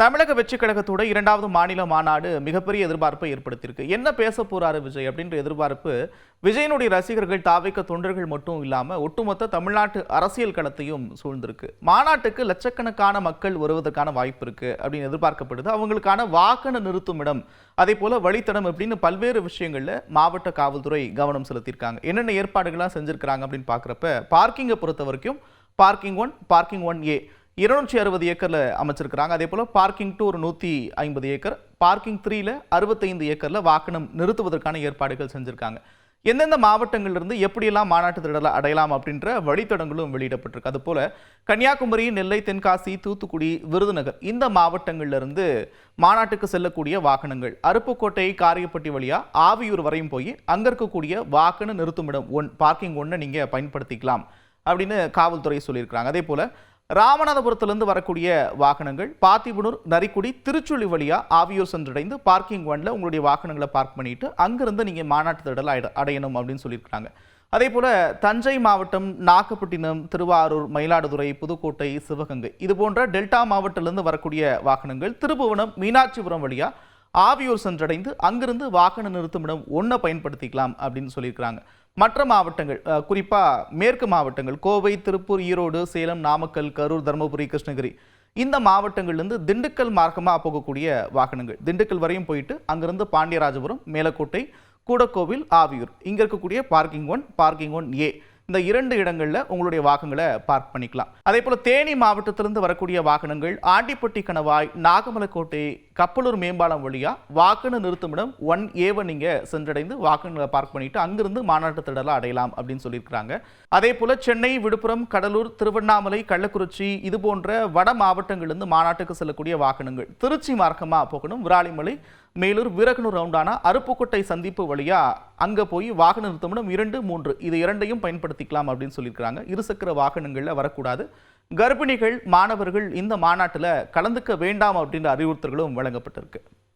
தமிழக வெற்றி கழகத்தோட இரண்டாவது மாநில மாநாடு மிகப்பெரிய எதிர்பார்ப்பை ஏற்படுத்தியிருக்கு. என்ன பேச போறாரு விஜய் அப்படின்ற எதிர்பார்ப்பு விஜயனுடைய ரசிகர்கள், தாவேக்க தொண்டர்கள் மட்டும் இல்லாம ஒட்டுமொத்த தமிழ்நாட்டு அரசியல் களத்தையும் சூழ்ந்திருக்கு. மாநாட்டுக்கு லட்சக்கணக்கான மக்கள் வருவதற்கான வாய்ப்பு இருக்கு அப்படின்னு எதிர்பார்க்கப்படுது. அவங்களுக்கான வாகன நிறுத்தும் இடம், அதே போல வழித்தடம் அப்படின்னு பல்வேறு விஷயங்கள்ல மாவட்ட காவல்துறை கவனம் செலுத்தியிருக்காங்க. என்னென்ன ஏற்பாடுகள்லாம் செஞ்சிருக்காங்க அப்படின்னு பாக்குறப்ப பார்க்கிங்கை பொறுத்த வரைக்கும் பார்க்கிங் 1, பார்க்கிங் 1A 260 ஏக்கர்ல அமைச்சிருக்கிறாங்க. அதே போல பார்க்கிங் 2 ஒரு 150 ஏக்கர், பார்க்கிங் 3ல 65 ஏக்கர்ல வாகனம் நிறுத்துவதற்கான ஏற்பாடுகள் செஞ்சிருக்காங்க. எந்தெந்த மாவட்டங்கள்ல இருந்து எப்படியெல்லாம் மாநாட்டு திடலை அடையலாம் அப்படின்ற வழித்தடங்களும் வெளியிடப்பட்டிருக்கு. அதுபோல கன்னியாகுமரி, நெல்லை, தென்காசி, தூத்துக்குடி, விருதுநகர் இந்த மாவட்டங்கள்ல இருந்து மாநாட்டுக்கு செல்லக்கூடிய வாகனங்கள் அருப்புக்கோட்டை, காரியப்பட்டி வழியா ஆவியூர் வரையும் போய் அங்க இருக்கக்கூடிய வாகன நிறுத்துமிடம் பார்க்கிங் 1 நீங்க பயன்படுத்திக்கலாம் அப்படின்னு காவல்துறை சொல்லியிருக்கிறாங்க. அதே போல ராமநாதபுரத்திலிருந்து வரக்கூடிய வாகனங்கள் பாத்திபனூர், நரிக்குடி, திருச்சுழி வழியா ஆவியூர் சென்றடைந்து பார்க்கிங் 1ல உங்களுடைய வாகனங்களை பார்க் பண்ணிட்டு அங்கிருந்து நீங்க மாநாட்டு திடலை அடையணும் அப்படின்னு சொல்லியிருக்காங்க. அதே போல தஞ்சை மாவட்டம், நாகப்பட்டினம், திருவாரூர், மயிலாடுதுறை, புதுக்கோட்டை, சிவகங்கை இது போன்ற டெல்டா மாவட்டத்திலிருந்து வரக்கூடிய வாகனங்கள் திருப்புவனம், மீனாட்சிபுரம் வழியா ஆவியூர் சென்றடைந்து அங்கிருந்து வாகன நிறுத்துமிடம் 1 பயன்படுத்திக்கலாம் அப்படின்னு சொல்லியிருக்கிறாங்க. மற்ற மாவட்டங்கள், குறிப்பா மேற்கு மாவட்டங்கள் கோவை, திருப்பூர், ஈரோடு, சேலம், நாமக்கல், கரூர், தருமபுரி, கிருஷ்ணகிரி இந்த மாவட்டங்கள்லேருந்து திண்டுக்கல் மார்க்கமாக போகக்கூடிய வாகனங்கள் திண்டுக்கல் வரையும் போயிட்டு அங்கிருந்து பாண்டியராஜபுரம், மேலக்கோட்டை, கூடக்கோவில், ஆவியூர் இங்க இருக்கக்கூடிய பார்க்கிங் 1, பார்க்கிங் 1A இந்த 2 இடங்கள்ல உங்களுடைய வாகனங்களை பார்க் பண்ணிக்கலாம். அதே போல தேனி மாவட்டத்திலிருந்து வரக்கூடிய வாகனங்கள் ஆண்டிப்பட்டி கணவாய், நாகமலைக்கோட்டை, கப்பலூர் மேம்பாலம் வழியா வாகன நிறுத்துமிடம் 1A நீங்க சென்றடைந்து வாகனங்களை பார்க் பண்ணிட்டு அங்கிருந்து மாநாட்டு திடலை அடையலாம் அப்படின்னு சொல்லியிருக்கிறாங்க. அதே போல சென்னை, விழுப்புரம், கடலூர், திருவண்ணாமலை, கள்ளக்குறிச்சி இது போன்ற வட மாவட்டங்களிலிருந்து மாநாட்டுக்கு செல்லக்கூடிய வாகனங்கள் திருச்சி மார்க்கமா போகணும். விராலிமலை, மேலூர், வீரகனூர் ரவுண்டானா அருப்புக்கோட்டை சந்திப்பு வழியா அங்க போய் வாகன நிறுத்தமிடம் 2, 3 இது 2ஐயும் பயன்படுத்திக்கலாம் அப்படின்னு சொல்லியிருக்கிறாங்க. இருசக்கர வாகனங்கள்ல வரக்கூடாது. கர்ப்பிணிகள், மாணவர்கள் இந்த மாநாட்டில் கலந்துக்க வேண்டாம் அப்படின்ற அறிவுறுத்தல்களும் வழங்கப்பட்டிருக்கு.